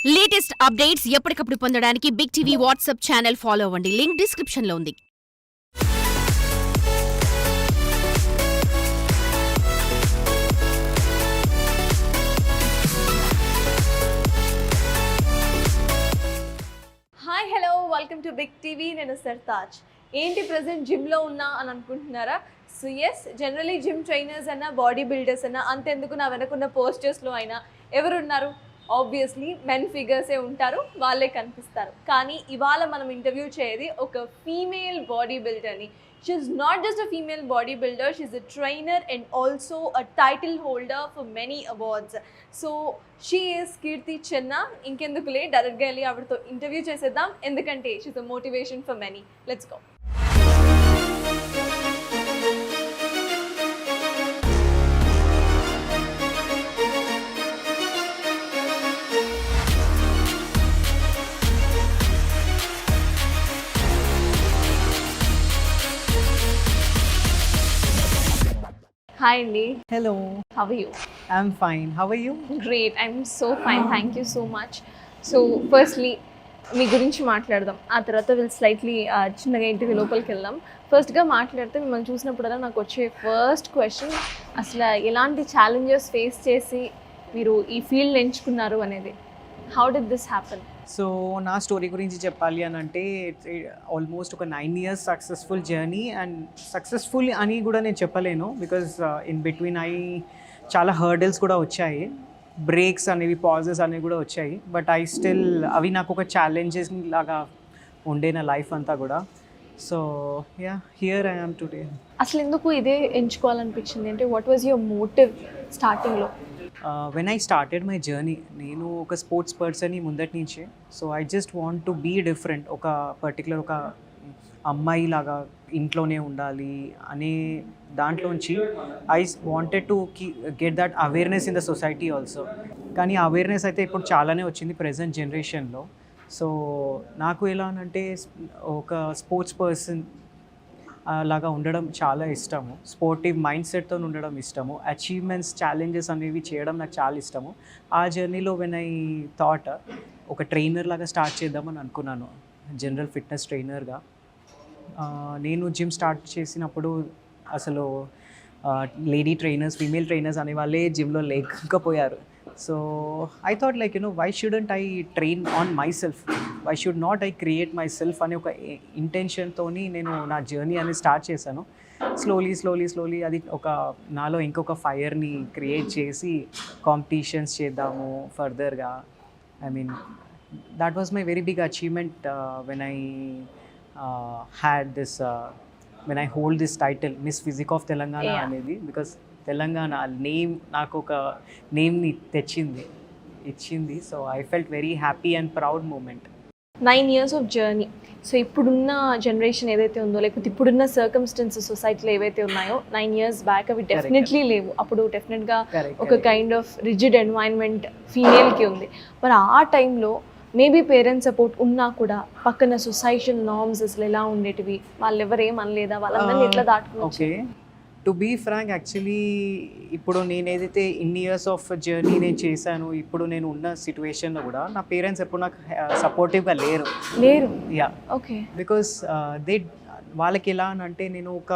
Latest updates ఎప్పటికప్పుడు పొందడానికి big TV WhatsApp channel follow అవ్వండి. లింక్ డిస్క్రిప్షన్ లో ఉంది. Hi hello welcome to big TV. నేను సర్తాజ్. ఏంటి ప్రజెంట్ జిమ్లో ఉన్నా అని అనుకుంటున్నారా? So yes, generally gym trainers అన్నా బాడీ బిల్డర్స్ అన్నా అంతెందుకు నా వెనకున్న పోస్టర్స్లో అయినా ఎవరున్నారు? ఆబ్వియస్లీ మెన్ ఫిగర్సే ఉంటారు, వాళ్ళే కనిపిస్తారు. కానీ ఇవాళ మనం ఇంటర్వ్యూ చేయది ఒక ఫీమేల్ బాడీ బిల్డర్ని. She is not just a female body builder, she is a trainer and also a title holder for many awards. So she is Keerthi Chenna. ఇంకెందుకులే, డైరెక్ట్గా వెళ్ళి ఆవిడతో ఇంటర్వ్యూ చేసేద్దాం, ఎందుకంటే she is a motivation for many. Let's go. Hi అండి. Hello, how are you? I'm fine. How are you? Great, I'm so fine, thank you so much. So firstly మీ గురించి మాట్లాడదాం, ఆ తర్వాత వీళ్ళు స్లైట్లీ చిన్నగా ఇంటికి లోపలికి వెళ్దాం. ఫస్ట్గా మాట్లాడితే మిమ్మల్ని చూసినప్పుడల్లా నాకు వచ్చే ఫస్ట్ క్వశ్చన్, అసలు ఎలాంటి ఛాలెంజెస్ ఫేస్ చేసి మీరు ఈ ఫీల్డ్ ఎంచుకున్నారు అనేది. How did this happen? So నా స్టోరీ గురించి చెప్పాలి అని అంటే ఆల్మోస్ట్ ఒక 9 years successful journey. And successful అని కూడా నేను చెప్పలేను, బికాజ్ ఇన్ బిట్వీన్ చాలా హర్డల్స్ కూడా వచ్చాయి, బ్రేక్స్ అనేవి, పాజెస్ అనేవి కూడా వచ్చాయి. బట్ స్టిల్ అవి నాకు ఒక ఛాలెంజెస్ లాగా ఉండే నా లైఫ్ అంతా కూడా. So yeah, here I am today. అసలు ఎందుకు ఇదే ఎంచుకోవాలనిపించింది? అంటే వాట్ వాజ్ యువర్ మోటివ్ స్టార్టింగ్లో? When I started my journey, నేను ఒక స్పోర్ట్స్ పర్సన్ని ముందటి నుంచే. So I just want to be different. ఒక పర్టికులర్ ఒక అమ్మాయి లాగా ఇంట్లోనే ఉండాలి అనే దాంట్లోంచి I wanted to get that awareness in the society also. కానీ అవేర్నెస్ అయితే ఇప్పుడు చాలానే వచ్చింది ప్రజెంట్ జనరేషన్లో. సో నాకు ఎలా అంటే ఒక స్పోర్ట్స్ పర్సన్ లాగా ఉండడం చాలా ఇష్టము, స్పోర్టివ్ మైండ్ సెట్తో ఉండడం ఇష్టము, అచీవ్మెంట్స్, ఛాలెంజెస్ అనేవి చేయడం నాకు చాలా ఇష్టము. ఆ జర్నీలో వెన్ ఐ థాట్ ఒక ట్రైనర్ లాగా స్టార్ట్ చేద్దామని అనుకున్నాను, జనరల్ ఫిట్నెస్ ట్రైనర్గా. నేను జిమ్ స్టార్ట్ చేసినప్పుడు అసలు లేడీ ట్రైనర్స్, ఫీమేల్ ట్రైనర్స్ అనే వాళ్ళే జిమ్లో లేకపోయారు. So I thought like why shouldn't I train on myself, why should not I create myself అనే ఒక ఇంటెన్షన్తో నేను నా జర్నీ అనేది స్టార్ట్ చేశాను. స్లోలీ అది ఒక నాలో ఇంకొక ఫైర్ని క్రియేట్ చేసి కాంపిటీషన్స్ చేద్దాము ఫర్దర్గా. I mean that was my very big achievement when I had this when I hold this title miss physique of Telangana అనేది. బికాస్ తెలంగాణ నేమ్ నాకు ఒక నేమ్ని ఇచ్చింది. So I felt very happy and proud moment. 9 years of journey. So ఇప్పుడున్న generation ఏదైతే ఉందో, లేకపోతే ఇప్పుడున్న సర్కమ్స్టెన్సెస్ సొసైటీలో ఏవైతే ఉన్నాయో 9 years బ్యాక్ అవి డెఫినెట్లీ లేవు. అప్పుడు డెఫినెట్గా ఒక కైండ్ ఆఫ్ రిజిడ్ ఎన్వైరన్మెంట్ ఫీమేల్కి ఉంది. మరి ఆ టైంలో మేబీ పేరెంట్స్ సపోర్ట్ ఉన్నా కూడా పక్కన సొసైటల్ నార్మ్స్ అసలు ఎలా ఉండేటివి? వాళ్ళు ఎవరేం అనలేదా? వాళ్ళందరినీ ఎట్లా దాటుకుని? Okay, to be frank, actually ఇప్పుడు నేను ఏదైతే ఇన్ని ఇయర్స్ ఆఫ్ జర్నీ నేను చేశాను, ఇప్పుడు నేను ఉన్న సిచ్యువేషన్లో కూడా నా పేరెంట్స్ ఎప్పుడు నాకు సపోర్టివ్గా లేరు. Yeah, okay. బికాస్ వాళ్ళకి ఎలా అని అంటే నేను ఒక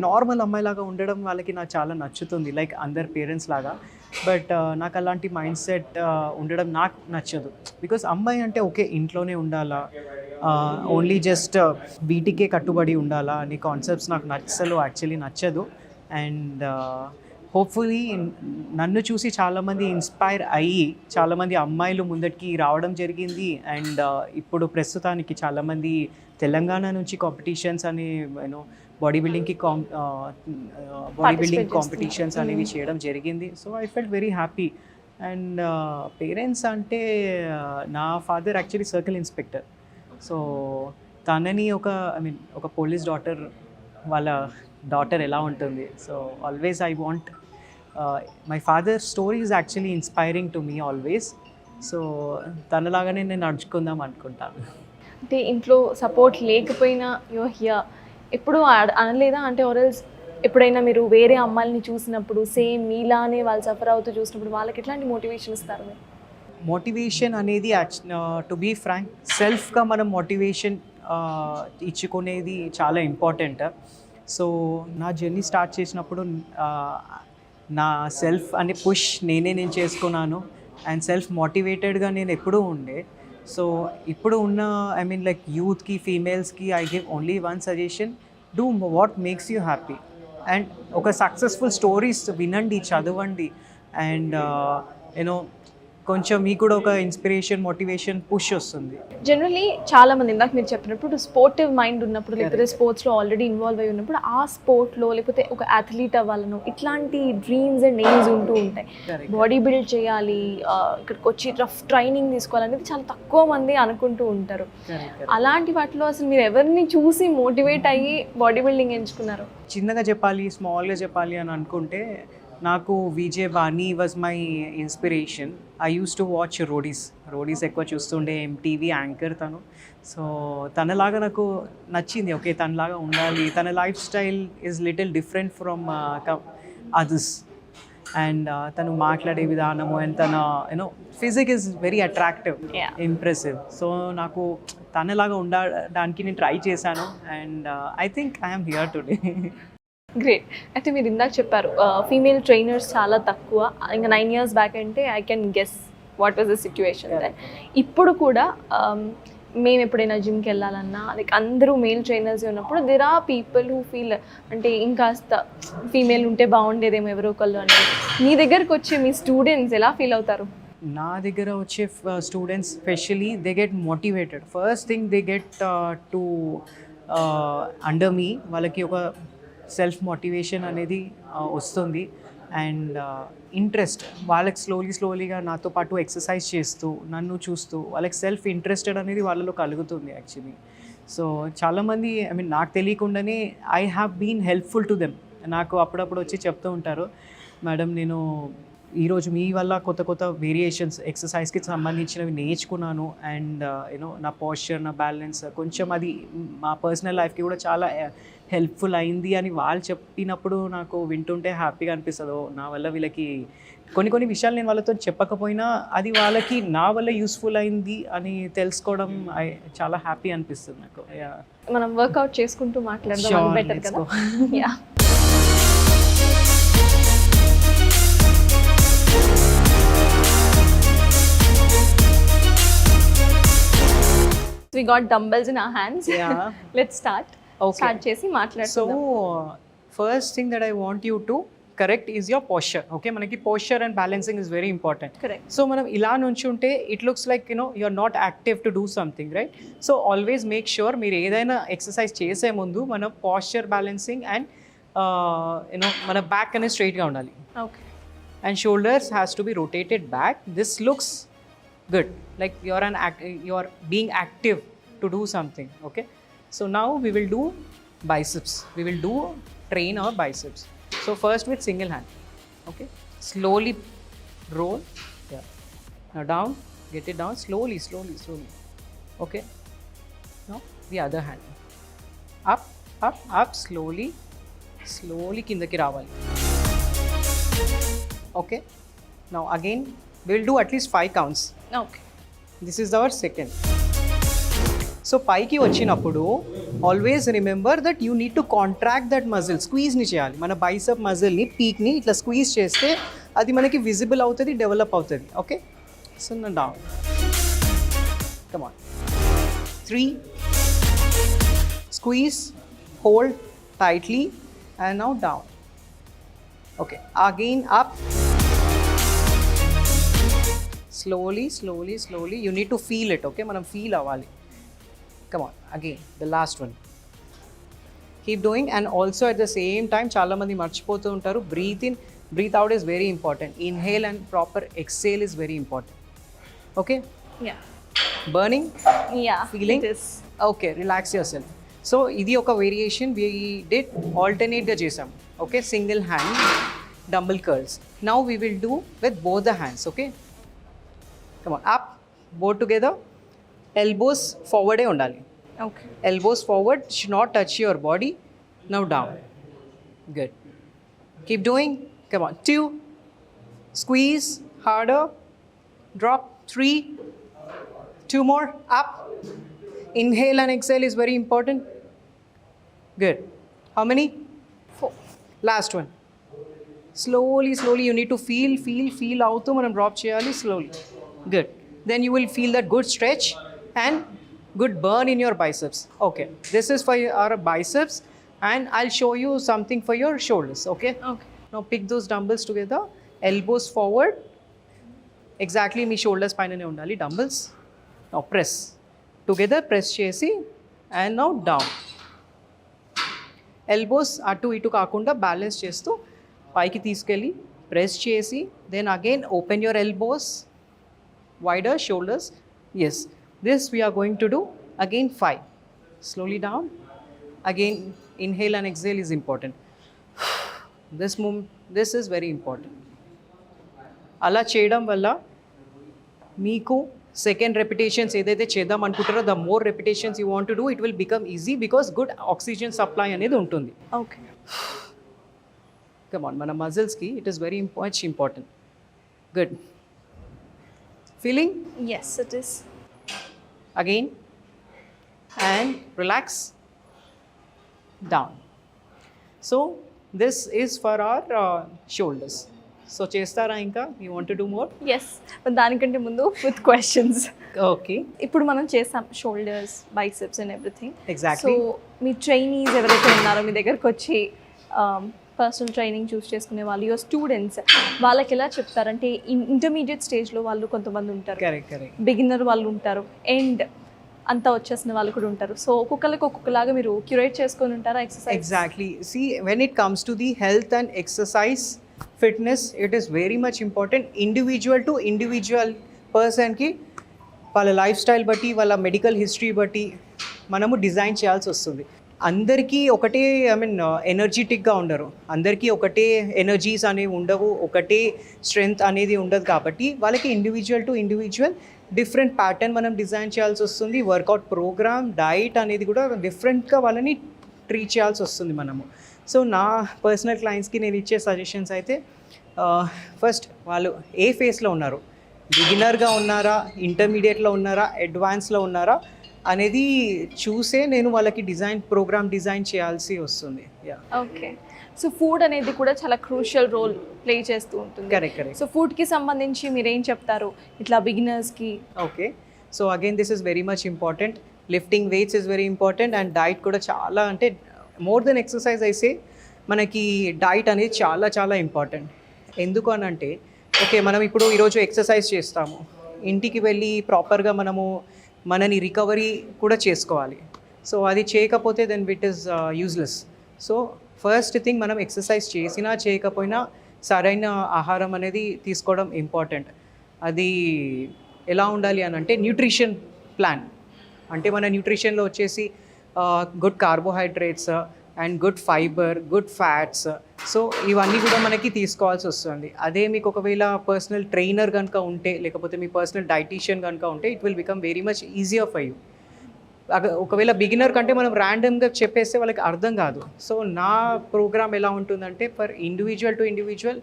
నార్మల్ అమ్మాయి లాగా ఉండడం వాళ్ళకి నాకు చాలా నచ్చుతుంది, లైక్ అందరు పేరెంట్స్ లాగా. బట్ నాకు అలాంటి మైండ్ సెట్ ఉండడం నాకు నచ్చదు. బికాస్ అమ్మాయి అంటే ఓకే, ఇంట్లోనే ఉండాలా, ఓన్లీ జస్ట్ వీటికే కట్టుబడి ఉండాలా అనే కాన్సెప్ట్స్ నాకు యాక్చువల్లీ నచ్చదు. అండ్ హోప్ఫుల్లీ నన్ను చూసి చాలామంది ఇన్స్పైర్ అయ్యి చాలామంది అమ్మాయిలు ముందటికి రావడం జరిగింది. అండ్ ఇప్పుడు ప్రస్తుతానికి చాలామంది తెలంగాణ నుంచి కాంపిటీషన్స్ అని బాడీ బిల్డింగ్ కాంపిటీషన్స్ అనేవి చేయడం జరిగింది. So I felt very happy. And parents అంటే నా father actually circle inspector. So తనని ఒక పోలీస్ వాళ్ళ డాటర్ ఎలా ఉంటుంది. So always I want my father story is actually inspiring to me always. So తనలాగానే నేను నడుచుకుందాం అనుకుంటాను. అంటే ఇంట్లో సపోర్ట్ లేకపోయినా యో హియర్ ఎప్పుడు అనలేదా? అంటే ఆర్ఎల్స్ ఎప్పుడైనా మీరు వేరే అమ్మాయిని చూసినప్పుడు సేమ్ మీలానే వాళ్ళు సఫర్ అవుతూ చూసినప్పుడు వాళ్ళకి ఎట్లాంటి మోటివేషన్ ఇస్తారు మీరు? మోటివేషన్ అనేది టు బీ ఫ్రాంక్ సెల్ఫ్గా మనం మోటివేషన్ ఇచ్చుకునేది చాలా ఇంపార్టెంట్. సో నా జర్నీ స్టార్ట్ చేసినప్పుడు నా సెల్ఫ్ అనే పుష్ నేను చేసుకున్నాను అండ్ సెల్ఫ్ మోటివేటెడ్గా నేను ఎప్పుడూ ఉండే. సో ఇప్పుడు ఉన్న ఐ మీన్ లైక్ యూత్కి ఫీమేల్స్కి I give only one suggestion, do what makes you happy and ఒక సక్సెస్ఫుల్ స్టోరీస్ వినండి, చదవండి అండ్ యూనో కొంచెం మీకు కూడా ఒక ఇన్స్పిరేషన్ మోటివేషన్ పుష్ వస్తుంది. జనరలీ చాలా మంది ఇందాక మీరు చెప్పినప్పుడు స్పోర్టివ్ మైండ్ ఉన్నప్పుడు లేకపోతే స్పోర్ట్స్లో ఆల్రెడీ ఇన్వాల్వ్ అయి ఉన్నప్పుడు ఆ స్పోర్ట్లో లేకపోతే ఒక అథ్లీట్ అవ్వాలను ఇట్లాంటి డ్రీమ్స్ అండ్ ఎయిమ్స్ ఉంటూ ఉంటాయి. బాడీ బిల్డ్ చేయాలి, ఇక్కడికి వచ్చి రఫ్ ట్రైనింగ్ తీసుకోవాలనేది చాలా తక్కువ మంది అనుకుంటూ ఉంటారు. అలాంటి వాటిలో అసలు మీరు ఎవరిని చూసి మోటివేట్ అయ్యి బాడీ బిల్డింగ్ ఎంచుకున్నారు? చిన్నగా చెప్పాలి, స్మాల్గా చెప్పాలి అని అనుకుంటే నాకు Vijay Bani was my inspiration. I use to watch Roadies ఎక్కువ చూస్తుండే, ఎంటీవీ యాంకర్ తను. సో తనలాగా నాకు నచ్చింది, ఓకే తనలాగా ఉండాలి, తన life style is little different from others and తను మాట్లాడే విధానము అండ్ తన you know physique is very attractive, impressive. So నాకు తనలాగా ఉండడానికి నేను ట్రై చేశాను and I think I'm here today. Great. అయితే మీరు ఇందాక చెప్పారు ఫీమేల్ ట్రైనర్స్ చాలా తక్కువ, ఇంకా 9 years బ్యాక్ అంటే I can guess what was the situation. ఇప్పుడు కూడా మేము ఎప్పుడైనా జిమ్కి వెళ్ళాలన్నా లైక్ అందరూ మేల్ ట్రైనర్స్ ఉన్నప్పుడు there are people who feel అంటే ఇంకాస్త ఫీమేల్ ఉంటే బాగుండేదేమో ఎవరో ఒకళ్ళు అనేది. మీ దగ్గరకు వచ్చే మీ స్టూడెంట్స్ ఎలా ఫీల్ అవుతారు? నా దగ్గర వచ్చే students especially they get motivated. First thing they get to under మీ, వాళ్ళకి ఒక సెల్ఫ్ మోటివేషన్ అనేది వస్తుంది అండ్ ఇంట్రెస్ట్ వాళ్ళకి స్లోలీగా నాతో పాటు ఎక్సర్సైజ్ చేస్తూ నన్ను చూస్తూ వాళ్ళకి సెల్ఫ్ ఇంట్రెస్టెడ్ అనేది వాళ్ళలో కలుగుతుంది యాక్చువల్లీ. సో చాలామంది ఐ మీన్ నాకు తెలియకుండానే I have been helpful to them. నాకు అప్పుడప్పుడు వచ్చి చెప్తూ ఉంటారు, మేడం నేను ఈరోజు మీ వల్ల కొత్త వేరియేషన్స్ ఎక్సర్సైజ్కి సంబంధించినవి నేర్చుకున్నాను అండ్ యూనో నా పోస్చర్, నా బ్యాలెన్స్ కొంచెం అది మా పర్సనల్ లైఫ్కి కూడా చాలా హెల్ప్ఫుల్ అయింది అని వాళ్ళు చెప్పినప్పుడు నాకు వింటుంటే హ్యాపీగా అనిపిస్తుంది. నా వల్ల వీళ్ళకి కొన్ని విషయాలు నేను వాళ్ళతో చెప్పకపోయినా అది వాళ్ళకి నా వల్ల యూస్ఫుల్ అయింది అని తెలుసుకోవడం చాలా హ్యాపీ అనిపిస్తుంది నాకు. మనం వర్కౌట్ చేసుకుంటూ మాట్లాడదాం, బెటర్ కదా. Yeah, we got dumbbells in our hands. Yeah. Let's start. Okay. Start చేసి మాట్లాడుకుందాం. So first thing that I want you to correct is your posture. Okay, మనకి posture and balancing is very important. Correct. So మనం ఇలా నుంచుంటే it looks like you are not active to do something, right? So always make sure మీరు ఏదైనా exercise చేసే ముందు మన posture balancing and మన back అనేది straight గా ఉండాలి. Okay. And shoulders has to be rotated back. This looks good, like you are being active to do something. Okay, so now we will do biceps. We will train our biceps. So first with single hand. Okay, slowly roll. Yeah, now down, get it down slowly. Okay, now the other hand, up, slowly kindaki ravali. Okay, now again we will do at least 5 counts. Okay. This is our second. So పైకి వచ్చినప్పుడు always remember that you need to contract that muscle, స్క్వీజ్ని చేయాలి. మన bicep మజిల్ని పీక్ని ఇట్లా squeeze చేస్తే అది మనకి visible అవుతుంది, డెవలప్ అవుతుంది. Okay, so down, come on, 3, squeeze, hold tightly and now down. Okay, again up, slowly you need to feel it. Okay, మనం ఫీల్ అవ్వాలి. Come on, again the last one, keep doing. And also at the same time చాలా మంది మర్చిపోతూ ఉంటారు, breathe in, breathe out is very important. Inhale and proper exhale is very important. Okay, Yeah. burning, Yeah. feeling It is. okay, relax yourself. So ఇది ఒక variation we did alternate గా చేసాం. Okay, single hand dumbbell curls. Now we will do with both the hands. Okay, come on, up, both together, elbows forward ఏ ఉండాలి. Okay. Elbows forward, should not touch your body. Now down, good, keep doing. Come on, 2, squeeze harder, drop, 3, 2 more, up. Inhale and exhale is very important. Good. How many? 4. Last one. Slowly, slowly you need to feel out to మనం drop చేయాలి slowly. Good. Then you will feel that good stretch and good burn in your biceps. Okay. This is for our biceps and I'll show you something for your shoulders. Okay. Okay. Now pick those dumbbells together. Elbows forward. Exactly మీ shoulders పైననే ఉండాలి dumbbells. Now press. Together press చేసి and now down. Elbows అటు ఇటు కాకుండా balance చేస్తూ పైకి తీసుకెళ్ళి ప్రెస్ చేసి then again open your elbows wider shoulders. Yes, this we're going to do again 5. Slowly down. Again inhale and exhale is important. This is very important. అలా చేయడం వల్ల మీకు సెకండ్ రెపిటేషన్స్ ఏదైతే చేద్దాం అనుకుంటారో the more repetitions you want to do it will become easy because good oxygen supply అనేది ఉంటుంది. Okay. Come on, మన మజిల్స్కి it is very much important. Good. Feeling? Yes it is. Again and relax down. So this is for our shoulders. So చేస్తారా ఇంకా? You want to do more? Yes, దానికంటే ముందు with questions. Okay. ఇప్పుడు మనం చేసాం shoulders, biceps and everything. So exactly. మీ trainees ఎవరైతే ఉన్నారో మీ దగ్గరకు వచ్చి పర్సనల్ ట్రైనింగ్ చూస్ చేసుకునే వాళ్ళు, యువర్ స్టూడెంట్స్, వాళ్ళకి ఎలా చెప్తారంటే ఇంటర్మీడియట్ స్టేజ్లో వాళ్ళు కొంతమంది ఉంటారు, కరెక్ట్ కరెక్ట్, బిగినర్ వాళ్ళు ఉంటారు, అండ్ అంతా వచ్చేసిన వాళ్ళు కూడా ఉంటారు. సో ఒక్కొక్కరికి ఒక్కొక్కలాగా మీరు క్యూరేట్ చేసుకొని ఉంటారా exercise? Exactly. See, when it comes to the health and exercise, fitness, it is very much important. Individual to individual person ki వాళ్ళ లైఫ్ స్టైల్ బట్టి వాళ్ళ మెడికల్ హిస్టరీ బట్టి మనము డిజైన్ చేయాల్సి వస్తుంది. అందరికీ ఒకటే ఎనర్జెటిక్గా ఉండరు, అందరికీ ఒకటే ఎనర్జీస్ అనేవి ఉండవు, ఒకటే స్ట్రెంగ్త్ అనేది ఉండదు. కాబట్టి వాళ్ళకి individual to individual different pattern మనం డిజైన్ చేయాల్సి వస్తుంది. వర్కౌట్ ప్రోగ్రామ్, డైట్ అనేది కూడా డిఫరెంట్గా వాళ్ళని ట్రీట్ చేయాల్సి వస్తుంది మనము. సో నా పర్సనల్ క్లయింట్స్కి నేను ఇచ్చే సజెషన్స్ అయితే ఫస్ట్ వాళ్ళు ఏ ఫేస్లో ఉన్నారు, బిగినర్గా ఉన్నారా, ఇంటర్మీడియట్లో ఉన్నారా, అడ్వాన్స్లో ఉన్నారా అనేది చూసే నేను వాళ్ళకి ప్రోగ్రామ్ డిజైన్ చేయాల్సి వస్తుంది. ఓకే. సో ఫుడ్ అనేది కూడా చాలా క్రూషియల్ రోల్ ప్లే చేస్తూ ఉంటుంది. Correct correct. సో ఫుడ్కి సంబంధించి మీరు ఏం చెప్తారు ఇట్లా బిగినర్స్కి? Okay. So again this is very much important. Lifting weights is very important and diet కూడా చాలా, అంటే మోర్ దెన్ ఎక్సర్సైజ్ అయితే మనకి డైట్ అనేది చాలా చాలా ఇంపార్టెంట్. ఎందుకు అని అంటే ఓకే, మనం ఇప్పుడు ఈరోజు ఎక్సర్సైజ్ చేస్తాము, ఇంటికి వెళ్ళి ప్రాపర్గా మనని రికవరీ కూడా చేసుకోవాలి. సో అది చేయకపోతే then it is useless. So first thing, మనం ఎక్సర్సైజ్ చేసినా చేయకపోయినా సరైన ఆహారం అనేది తీసుకోవడం ఇంపార్టెంట్. అది ఎలా ఉండాలి అని అంటే న్యూట్రిషన్ ప్లాన్, అంటే మన న్యూట్రిషన్లో వచ్చేసి good carbohydrates and good fibre, good fats, so ఇవన్నీ కూడా మనకి తీసుకోవాల్సి వస్తుంది. అదే మీకు ఒకవేళ పర్సనల్ ట్రైనర్ కనుక ఉంటే, లేకపోతే మీ పర్సనల్ డైటీషియన్ కనుక ఉంటే it will become very much easier for you. ఒకవేళ బిగినర్ కంటే మనం ర్యాండమ్గా చెప్పేస్తే వాళ్ళకి అర్థం కాదు. సో నా ప్రోగ్రామ్ ఎలా ఉంటుందంటే for individual to individual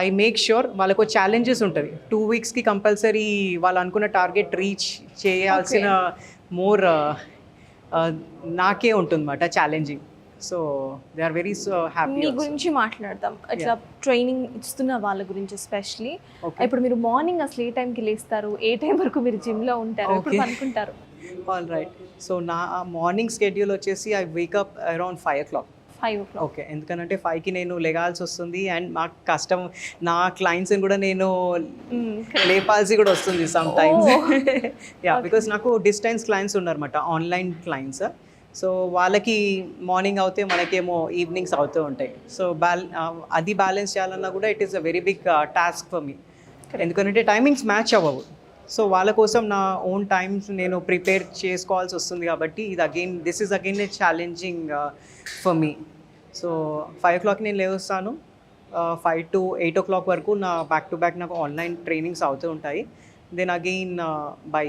I make sure వాళ్ళకు ఛాలెంజెస్ ఉంటుంది. 2 వీక్స్కి కంపల్సరీ వాళ్ళు అనుకున్న టార్గెట్ రీచ్ చేయాల్సిన మోర్ నాకే ఉంటుందన్నమాట challenging. So they are very happy. మీ గురించి మాట్లాడదాం, ఇట్లా ట్రైనింగ్ ఇస్తున్న వాళ్ళ గురించి ఎస్పెషలీ. ఇప్పుడు మీరు మార్నింగ్ అసలు ఏ టైంకి లేస్తారు, ఏ టైం వరకు మీరు జిమ్లో ఉంటారు, ఎప్పుడు అనుకుంటారు? All right. సో నా మార్నింగ్ స్కెడ్యూల్ వచ్చేసి I wake up around 5 o'clock. 5 o'clock. Okay, ఎందుకంటే 5కి నేను లెగాల్సి వస్తుంది అండ్ మాకు కష్టం, నా క్లయింట్స్ని కూడా నేను లేపాల్సి కూడా వస్తుంది సమ్ టైమ్స్. యా, బికాస్ నాకు డిస్టెన్స్ క్లయింట్స్ ఉన్నారన్నమాట, ఆన్లైన్ క్లయింట్స్. సో వాళ్ళకి మార్నింగ్ అవుతే మనకేమో ఈవినింగ్స్ అవుతూ ఉంటాయి. సో అది బ్యాలెన్స్ చేయాలన్నా కూడా it is a very big task for me, ఎందుకంటే టైమింగ్స్ మ్యాచ్ అవ్వవు. సో వాళ్ళ కోసం నా ఓన్ టైమ్స్ నేను ప్రిపేర్ చేసుకోవాల్సి వస్తుంది. కాబట్టి this is again A challenging for me. So 5 o'clock నేను లేస్తాను, 5 to 8 o'clock వరకు నా బ్యాక్ టు బ్యాక్ నాకు ఆన్లైన్ ట్రైనింగ్స్ అవుతూ ఉంటాయి. Then again by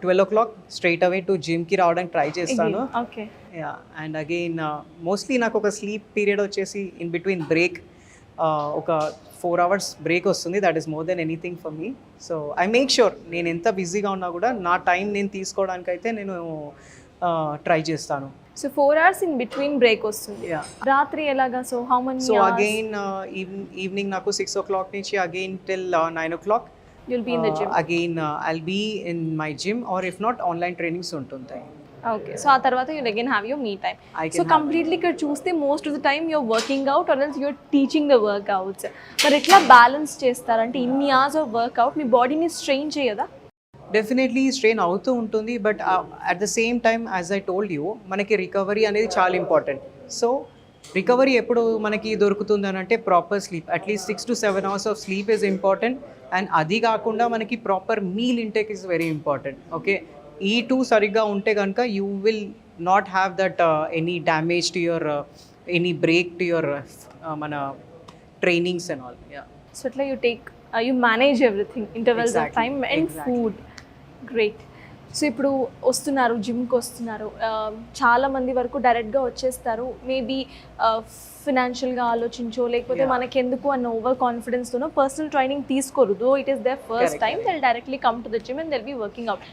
12 o'clock straight away to జిమ్కి రావడానికి ట్రై చేస్తాను. Okay. Yeah, and again mostly నాకు ఒక స్లీప్ పీరియడ్ వచ్చేసి ఇన్ బిట్వీన్ బ్రేక్ ఒక 4 hours బ్రేక్ వస్తుంది. That is more than anything for me. So I make sure నేను ఎంత బిజీగా ఉన్నా కూడా నా టైం నేను తీసుకోవడానికైతే నేను ట్రై చేస్తాను. So 4 hours in between break వస్తుంది. రాత్రి ఎలాగా? So how many so again evening నాకు 6 o'clock నుంచి again till 9 o'clock you'll be in the gym. Again I'll be in my gym or if not online trainings ఉంటుంటాయి. Okay. So ఆ తర్వాత you'll again have your me time. So completely ఇక్కడ చూస్తే most of the time you're working out or else you're teaching the workouts. మరి ఎట్లా balance చేస్తారంటే ఇన్ని hours of work out మీ బాడీని స్ట్రెయిన్ చేయదా? డెఫినెట్లీ స్ట్రెయిన్ అవుతూ ఉంటుంది. But at the same time as I told you మనకి రికవరీ అనేది చాలా ఇంపార్టెంట్. సో రికవరీ ఎప్పుడు మనకి దొరుకుతుంది అని అంటే proper sleep. At least 6 to 7 hours of sleep is important. And అది కాకుండా మనకి proper meal intake is very important. Okay, ఈ 2 సరిగ్గా ఉంటే కనుక you will not have that any damage to your any break to your మన ట్రైనింగ్స్ అండ్ ఆల్. సో ఎట్లా you manage everything intervals of time and food. Great. So ఇప్పుడు వస్తున్నారు, జిమ్కి వస్తున్నారు, చాలా మంది వరకు డైరెక్ట్గా వచ్చేస్తారు. మేబీ ఫినాన్షియల్గా ఆలోచించో లేకపోతే మనకెందుకు అన్న ఓవర్ కాన్ఫిడెన్స్తోనో పర్సనల్ ట్రైనింగ్ తీసుకోరు. Though it is there first time they'll directly come to the gym and they'll be working out.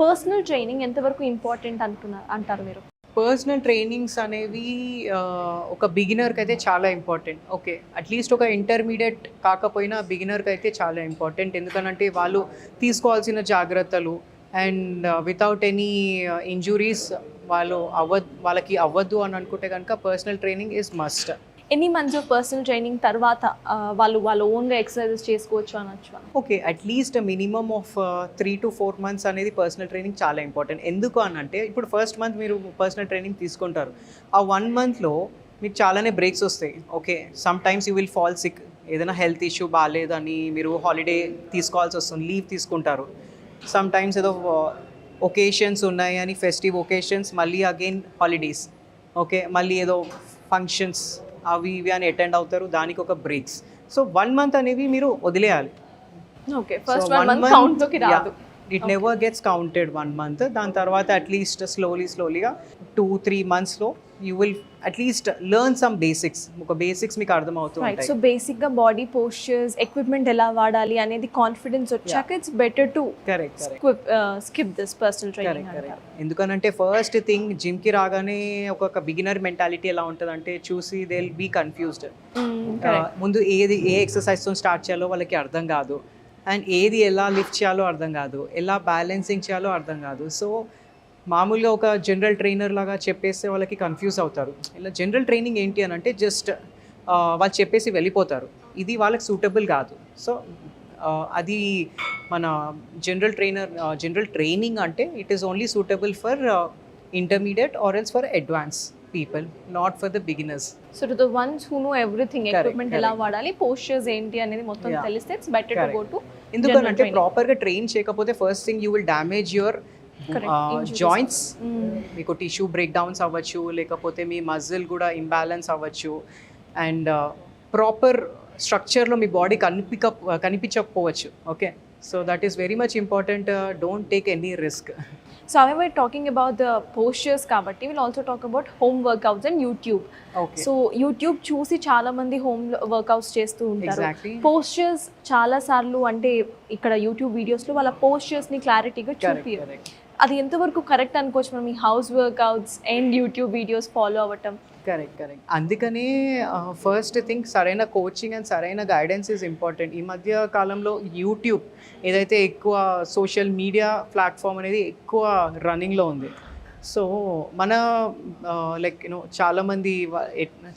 Personal training ఎంతవరకు ఇంపార్టెంట్ అంటారు మీరు? పర్సనల్ ట్రైనింగ్స్ అనేవి ఒక బిగినర్కి అయితే చాలా ఇంపార్టెంట్. ఓకే, అట్లీస్ట్ ఒక ఇంటర్మీడియట్ కాకపోయినా బిగినర్కి అయితే చాలా ఇంపార్టెంట్. ఎందుకనంటే వాళ్ళు తీసుకోవాల్సిన జాగ్రత్తలు అండ్ వితౌట్ ఎనీ ఇంజురీస్ వాళ్ళకి అవ్వద్దు అని అనుకుంటే కనుక పర్సనల్ ట్రైనింగ్ ఈజ్ మస్ట్. ఎన్ని మంత్స్ ఆఫ్ పర్సనల్ ట్రైనింగ్ తర్వాత వాళ్ళు ఓన్గా ఎక్సర్సైజెస్ చేసుకోవచ్చు అనొచ్చు? Okay, at least minimum of 3 to 4 months అనేది పర్సనల్ ట్రైనింగ్ చాలా ఇంపార్టెంట్. ఎందుకు అని అంటే ఇప్పుడు ఫస్ట్ మంత్ మీరు పర్సనల్ ట్రైనింగ్ తీసుకుంటారు, ఆ 1 monthలో మీకు చాలానే బ్రేక్స్ వస్తాయి. Okay, some times you will fall sick, ఏదైనా హెల్త్ ఇష్యూ బాగాలేదని మీరు హాలిడే తీసుకోవాల్సి వస్తుంది, లీవ్ తీసుకుంటారు. సమ్ టైమ్స్ ఏదో ఒకేషన్స్ ఉన్నాయి అని ఫెస్టివ్ ఒకేషన్స్, మళ్ళీ అగైన్ హాలిడేస్. ఓకే, మళ్ళీ ఏదో ఫంక్షన్స్ అవి ఇవి అని అటెండ్ అవుతారు, దానికి ఒక బ్రేక్స్. సో 1 month అనేవి మీరు వదిలేయాలి. ఓకే, ఫస్ట్ 1 month కౌంట్లోకి రాదు. It never gets counted 1 month. దాని తర్వాత అట్లీస్ట్ స్లోలీగా 2-3 monthsలో you will at least learn some basics. ఒక బేసిక్స్ మీకు అర్థమవుతూ ఉంటాయి. సో బేసిక్గా బాడీ పోస్చర్స్, ఎక్విప్మెంట్ ఎలా వాడాలి అనేది కాన్ఫిడెన్స్ వచ్చాక it's better to skip this personal training. ఎందుకనంటే ఫస్ట్ థింగ్ జిమ్కి రాగానే ఒక బిగినర్ మెంటాలిటీ ఎలా ఉంటుంది అంటే చూసి దే విల్ బీ కన్ఫ్యూజ్డ్. ముందు ఏ ఎక్సర్సైజ్తో స్టార్ట్ చేయాలో వాళ్ళకి అర్థం కాదు, అండ్ ఏది ఎలా లిఫ్ట్ చేయాలో అర్థం కాదు, ఎలా బ్యాలెన్సింగ్ చేయాలో అర్థం కాదు. సో మామూలుగా ఒక జనరల్ ట్రైనర్ లాగా చెప్పేస్తే వాళ్ళకి కన్ఫ్యూజ్ అవుతారు. ఇలా జనరల్ ట్రైనింగ్ ఏంటి అని అంటే జస్ట్ వాళ్ళు చెప్పేసి వెళ్ళిపోతారు, ఇది వాళ్ళకి సూటబుల్ కాదు. సో అది మన జనరల్ ట్రైనింగ్ అంటే it is only suitable for intermediate or else for advance people, not for the beginners. So to the ones who know everything, equipment ఎలా వాడాలి, పోస్చర్స్ ఏంటి అనేది మొత్తం తెలిస్తే it's better to go to. ఎందుకంటే ప్రాపర్గా train చేయకపోతే first thing you will damage your joints. మీకు టిష్యూ బ్రేక్ డౌన్స్ అవ్వచ్చు, లేకపోతే మీ మజిల్ కూడా ఇంబ్యాలెన్స్ అవ్వచ్చు, and proper స్ట్రక్చర్లో me body కనిపించకపోవచ్చు. Okay, so that is very much important. Don't take any risk. So I was talking about the postures kabatti, we'll also talk about home workouts and YouTube. Okay. So YouTube చూసి చాలా మంది home workouts చేస్తూ ఉంటారు. Exactly. Postures చాలా సార్లు అంటే ఇక్కడ YouTube వీడియోస్లో వాళ్ళ పోస్చర్స్ని క్లారిటీగా చూపిస్తారు. అది ఎంతవరకు కరెక్ట్ అనుకోవచ్చు మనం ఈ house workouts and YouTube videos follow అవ్వటం? కరెక్ట్. అందుకనే ఫస్ట్ థింగ్ సరైన కోచింగ్ అండ్ సరైన గైడెన్స్ ఈజ్ ఇంపార్టెంట్. ఈ మధ్య కాలంలో యూట్యూబ్ ఏదైతే ఎక్కువ సోషల్ మీడియా ప్లాట్ఫామ్ అనేది ఎక్కువ రన్నింగ్లో ఉంది. సో మన లైక్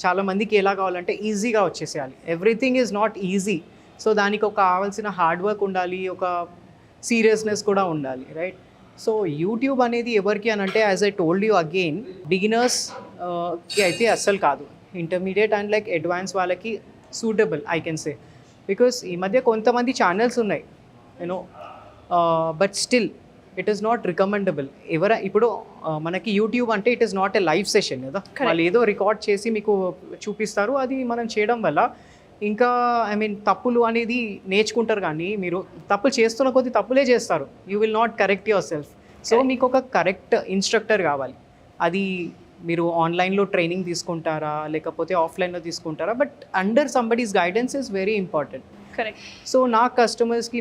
చాలామందికి ఎలా కావాలంటే ఈజీగా వచ్చేసేయాలి. Everything is not easy. So దానికి ఒక కావాల్సిన హార్డ్ వర్క్ ఉండాలి, ఒక సీరియస్నెస్ కూడా ఉండాలి, రైట్? సో యూట్యూబ్ అనేది ఎవరికి అని అంటే as I told you again బిగినర్స్కి అయితే అస్సలు కాదు, ఇంటర్మీడియట్ అండ్ లైక్ అడ్వాన్స్ వాళ్ళకి suitable I can say. Because ఈ మధ్య కొంతమంది ఛానల్స్ ఉన్నాయి you know, but still it is not recommendable. ఇప్పుడు మనకి యూట్యూబ్ అంటే it is not a live session కదా, వాళ్ళు ఏదో రికార్డ్ చేసి మీకు చూపిస్తారు. అది మనం చేయడం వల్ల ఇంకా తప్పులు అనేది నేర్చుకుంటారు, కానీ మీరు తప్పులు చేస్తున్న కొద్దీ తప్పులే చేస్తారు. You will not correct your self. So మీకు ఒక కరెక్ట్ ఇన్స్ట్రక్టర్ కావాలి. అది మీరు ఆన్లైన్లో ట్రైనింగ్ తీసుకుంటారా లేకపోతే ఆఫ్లైన్లో తీసుకుంటారా, but under somebody's guidance is very important. Correct. So నా కస్టమర్స్కి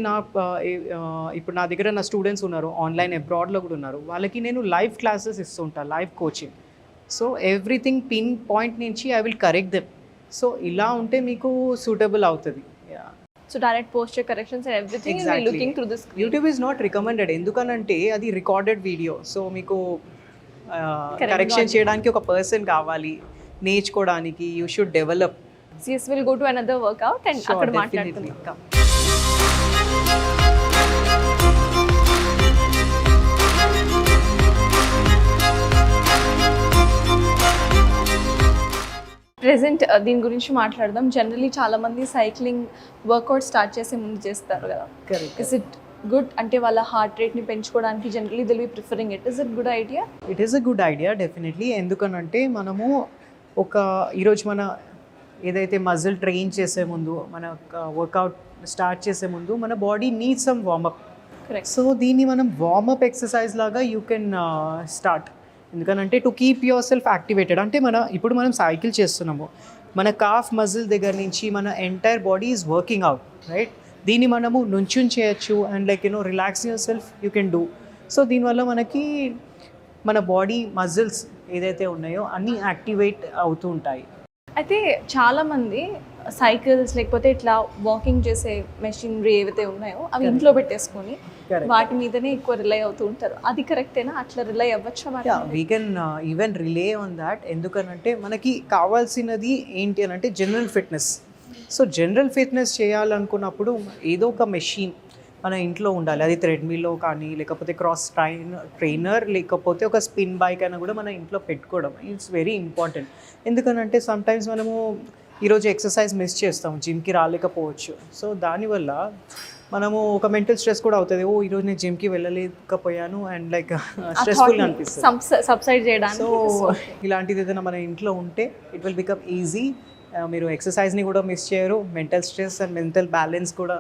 ఇప్పుడు నా దగ్గర నా స్టూడెంట్స్ ఉన్నారు, ఆన్లైన్ అబ్రాడ్లో కూడా ఉన్నారు, వాళ్ళకి నేను లైవ్ క్లాసెస్ ఇస్తుంటాను, live coaching. So everything pinpoint నుంచి I will correct them. So ఇలా ఉంటే మీకు సూటబుల్ అవుతుంది. So direct posture corrections and everything you looking through the screen. YouTube is not recommended, ఎందుకనంటే అది రికార్డెడ్ వీడియో. సో మీకు correction చేయడానికి ఒక పర్సన్ కావాలి, నేర్చుకోవడానికి you should develop. Yes, we'll go to another workout and అక్కడ మాట్లాడుకుందాం. ప్రెసెంట్ దీని గురించి మాట్లాడదాం. జనరలీ చాలా మంది సైక్లింగ్ వర్కౌట్ స్టార్ట్ చేసే ముందు చేస్తారు కదా. Is it good? అంటే వాళ్ళ హార్ట్ రేట్ని పెంచుకోవడానికి generally they'll be preferring it. Is it good idea? It is a good idea definitely. ఎందుకనంటే మనము ఈరోజు మన ఏదైతే మజిల్ ట్రైన్ చేసే ముందు, మన వర్కౌట్ స్టార్ట్ చేసే ముందు మన body needs some warmup. Correct. So దీన్ని మనం వార్మప్ ఎక్సర్సైజ్ లాగా యూ కెన్ స్టార్ట్. ఎందుకనంటే to keep yourself activated. అంటే ఇప్పుడు మనం సైకిల్ చేస్తున్నాము, మన కాఫ్ మజిల్ దగ్గర నుంచి మన entire body is working out, right? దీన్ని మనము నుంచుని చేయొచ్చు and like relax your self you can do. So దీనివల్ల మనకి మన బాడీ మజిల్స్ ఏదైతే ఉన్నాయో అన్నీ యాక్టివేట్ అవుతూ ఉంటాయి. అయితే చాలామంది సైకిల్స్ లేకపోతే ఇట్లా వాకింగ్ చేసే మెషినరీ ఏవైతే ఉన్నాయో అవి ఇంట్లో పెట్టేసుకొని వాటి మీదనే ఎక్కువ రిలై అవుతూ ఉంటారు. అది కరెక్టేనా? అట్లా రిలై అవ్వచ్చా? We can even rely on that. ఎందుకనంటే మనకి కావాల్సినది ఏంటి అని అంటే general fitness. So general fitness చేయాలనుకున్నప్పుడు ఏదో ఒక మెషిన్ మన ఇంట్లో ఉండాలి. అది థ్రెడ్మిల్లో కానీ లేకపోతే క్రాస్ ట్రైనర్ లేకపోతే ఒక స్పిన్ బైక్ అయినా కూడా మన ఇంట్లో పెట్టుకోవడం ఇట్స్ వెరీ ఇంపార్టెంట్. ఎందుకనంటే సమ్టైమ్స్ మనము ఈరోజు ఎక్సర్సైజ్ మిస్ చేస్తాం, జిమ్కి రాలేకపోవచ్చు. సో దానివల్ల మనము ఒక మెంటల్ స్ట్రెస్ కూడా అవుతుంది. ఈరోజు నేను జిమ్కి వెళ్ళలేకపోయాను అండ్ లైక్ స్ట్రెస్ఫుల్గా అనిపిస్తుంది. సబ్సైడ్ చేయడానికి సో ఇలాంటిది ఏదైనా మన ఇంట్లో ఉంటే ఇట్ విల్ బికమ్ ఈజీ. మీరు ఎక్సర్సైజ్ని కూడా మిస్ చేయరు, mental stress and mental balance కూడా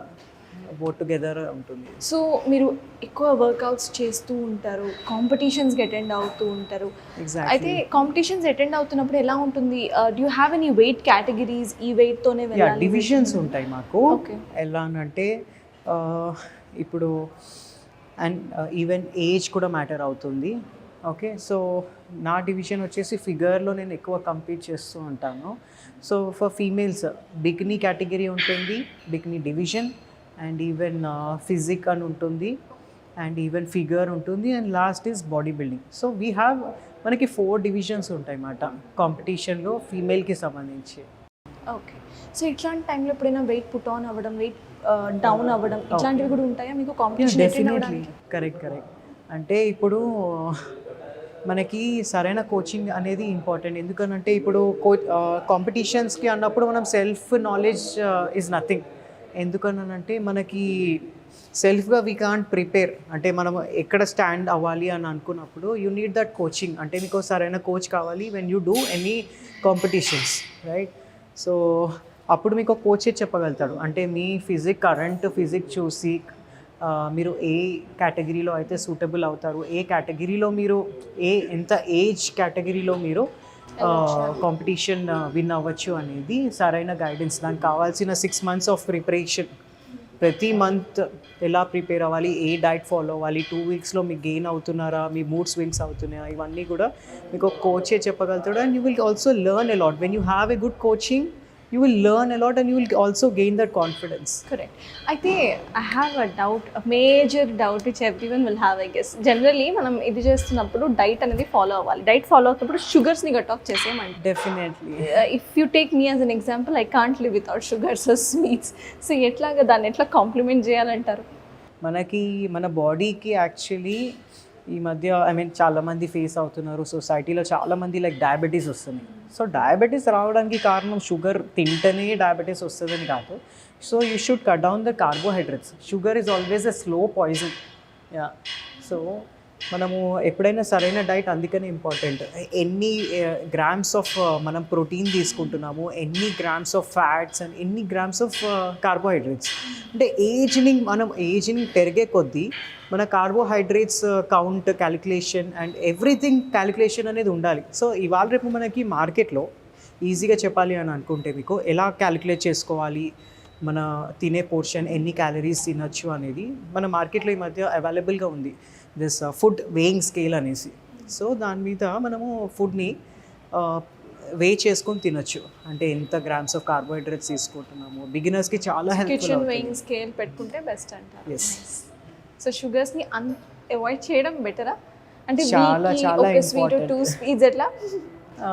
బోత్ టుగెదర్ ఉంటుంది. సో మీరు ఎక్కువ వర్కౌట్స్ చేస్తూ ఉంటారు, కాంపిటీషన్స్కి అటెండ్ అవుతూ ఉంటారు. అయితే కాంపిటీషన్స్ అటెండ్ అవుతున్నప్పుడు ఎలా ఉంటుంది? Do you have any weight categories? ఈ వెయిట్తోనే వెళ్ళాలి? డివిజన్స్ ఉంటాయి మాకు. ఎలా అంటే ఇప్పుడు అండ్ ఈవెన్ ఏజ్ కూడా మ్యాటర్ అవుతుంది. ఓకే, సో నా డివిజన్ వచ్చేసి ఫిగర్లో నేను ఎక్కువ కంపీట్ చేస్తూ ఉంటాను. So for females bikini category ఉంటుంది, bikini division, and even physique అని ఉంటుంది, అండ్ ఈవెన్ ఫిగర్ ఉంటుంది, and last is body building. So we have మనకి 4 డివిజన్స్ ఉంటాయి అన్నమాట కాంపిటీషన్లో ఫీమేల్కి సంబంధించి. ఓకే, సో ఇట్లాంటి టైంలో ఎప్పుడైనా వెయిట్ పుట్ ఆన్ అవ్వడం, వెయిట్ డౌన్ అవ్వడం ఇట్లాంటివి కూడా ఉంటాయా మీకు కాంపిటీషన్? Definitely, correct. అంటే ఇప్పుడు మనకి సరైన కోచింగ్ అనేది ఇంపార్టెంట్. ఎందుకనంటే ఇప్పుడు కాంపిటీషన్స్కి అన్నప్పుడు మనం సెల్ఫ్ నాలెడ్జ్ ఈజ్ నథింగ్. ఎందుకనంటే మనకి సెల్ఫ్గా వీ కాంట్ ప్రిపేర్. అంటే మనం ఎక్కడ స్టాండ్ అవ్వాలి అని అనుకున్నప్పుడు యూ నీడ్ దట్ కోచింగ్. అంటే మీకు సరైన కోచ్ కావాలి when you do any competitions, right? So అప్పుడు మీకు కోచే చెప్పగలుగుతాడు. అంటే మీ కరెంట్ ఫిజిక్ చూసి మీరు ఏ కేటగిరీలో అయితే సూటబుల్ అవుతారు, ఏ కేటగిరీలో మీరు ఎంత ఏజ్ కేటగిరీలో మీరు కాంపిటీషన్ విన్ అవ్వచ్చు అనేది సరైన గైడెన్స్. దానికి కావాల్సిన 6 months ఆఫ్ ప్రిపరేషన్. ప్రతి మంత్ ఎలా ప్రిపేర్ అవ్వాలి, ఏ డైట్ ఫాలో అవ్వాలి, 2 weeksలో మీకు గెయిన్ అవుతున్నారా, మీ మూడ్ స్వింగ్స్ అవుతున్నాయా, ఇవన్నీ కూడా మీకు కోచే చెప్పగలుగుతాడు. And you will also learn a lot. When you have a good coaching you will learn a lot and you will also gain that confidence. Correct. అయితే I have a doubt, a major doubt which everyone will have, I guess. Generally మనం ఇది చేస్తున్నప్పుడు diet అనేది follow అవ్వాలి. Diet follow అవుతున్నప్పుడు షుగర్స్ని cut off చేసేయమండి. Definitely. If you take me as an example, I can't live without sugars or sweets. So ఎట్లాగా దాన్ని ఎట్లా కాంప్లిమెంట్ చేయాలంటారు? మనకి మన బాడీకి యాక్చువల్లీ ఈ మధ్య చాలామంది ఫేస్ అవుతున్నారు సొసైటీలో. చాలామంది లైక్ డయాబెటీస్ వస్తుంది. సో డయాబెటీస్ రావడానికి కారణం షుగర్ తింటేనే డయాబెటీస్ వస్తుందని కాదు. So you should cut down the carbohydrates. Sugar is always a slow poison. Yeah, so మనము ఎప్పుడైనా సరైన డైట్ అందుకనే ఇంపార్టెంట్. ఎన్ని గ్రామ్స్ ఆఫ్ మనం ప్రోటీన్ తీసుకుంటున్నాము, ఎన్ని గ్రామ్స్ ఆఫ్ ఫ్యాట్స్ అండ్ ఎన్ని గ్రామ్స్ ఆఫ్ కార్బోహైడ్రేట్స్. అంటే ఏజ్ని పెరిగే కొద్దీ మన carbohydrates count calculation and everything calculation అనేది ఉండాలి. సో ఇవాళ రేపు మనకి మార్కెట్లో ఈజీగా చెప్పాలి అని అనుకుంటే మీకు ఎలా క్యాలిక్యులేట్ చేసుకోవాలి, మన తినే పోర్షన్ ఎన్ని క్యాలరీస్ తినచ్చు అనేది మన మార్కెట్లో ఈ మధ్య అవైలబుల్గా ఉంది, దిస్ ఫుడ్ వేయింగ్ స్కేల్ అనేసి. సో దాని మీద మనము ఫుడ్ని వే చేసుకొని తినొచ్చు, అంటే ఎంత గ్రామ్స్ ఆఫ్ కార్బోహైడ్రేట్స్ తీసుకుంటున్నాము. బిగినర్స్కి చాలా కిచెన్ వెయింగ్ స్కేల్ పెట్టుకుంటే బెస్ట్ అంటారు. ఎస్. సో షుగర్స్ని అవాయిడ్ చేయడం బెటరా? అంటే చాలా చాలా ఒక స్వీట్ important. 2 స్వీట్స్ ఎట్లా?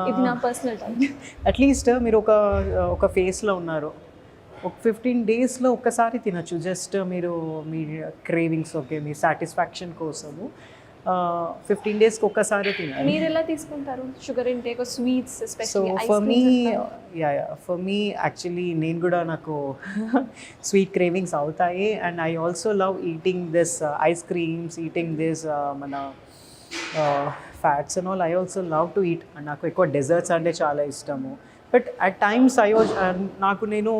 ఇది నా పర్సనల్ టైం. అట్లీస్ట్ మీరు ఒక ఫేస్లో ఉన్నారు, ఒక 15 డేస్లో ఒక్కసారి తినచ్చు. జస్ట్ మీరు మీ క్రేవింగ్స్ ఓకే, మీ సాటిస్ఫాక్షన్ కోసము 15 డేస్కి ఒక్కసారి తినాలి. మీరు ఎలా తీసుకుంటారు sugar intake, sweets so especially? For me actually నేను కూడా నాకు స్వీట్ క్రేవింగ్స్ అవుతాయి. And I also love eating this ice creams, eating this మన fats and all. I also love to eat. And నాకు ఎక్కువ డెజర్ట్స్ అంటే చాలా ఇష్టము. బట్ అట్ టైమ్స్ నేను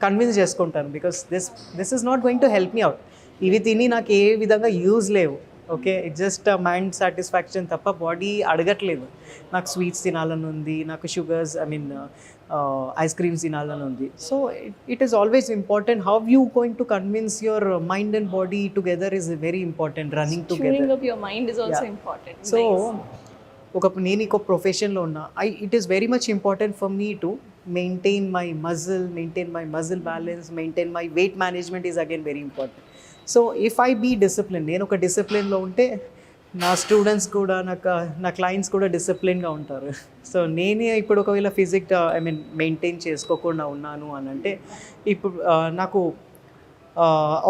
కన్విన్స్ చేసుకుంటాను, because this is not going to help me out. ఇవి తిని నాకు ఏ విధంగా యూజ్ లేవు. Okay, it's just mind satisfaction తప్ప బాడీ అడగట్లేదు. నాకు స్వీట్స్ తినాలని ఉంది, నాకు షుగర్స్ ఐస్ క్రీమ్స్ తినాలని ఉంది. So it is always important how you going to convince your mind and body together is very important. Running together. Up your mind is also important. So నేను ఒక ప్రొఫెషన్లో ఉన్నా, it is very much important for me to maintain my muscle balance, maintain my weight management is again very important. So if I be disciplined, నేను ఒక డిసిప్లిన్లో ఉంటే నా students కూడా నా క్లయింట్స్ కూడా డిసిప్లిన్గా ఉంటారు. సో నేనే ఇప్పుడు ఒకవేళ మెయింటైన్ చేసుకోకుండా ఉన్నాను అని అంటే ఇప్పుడు నాకు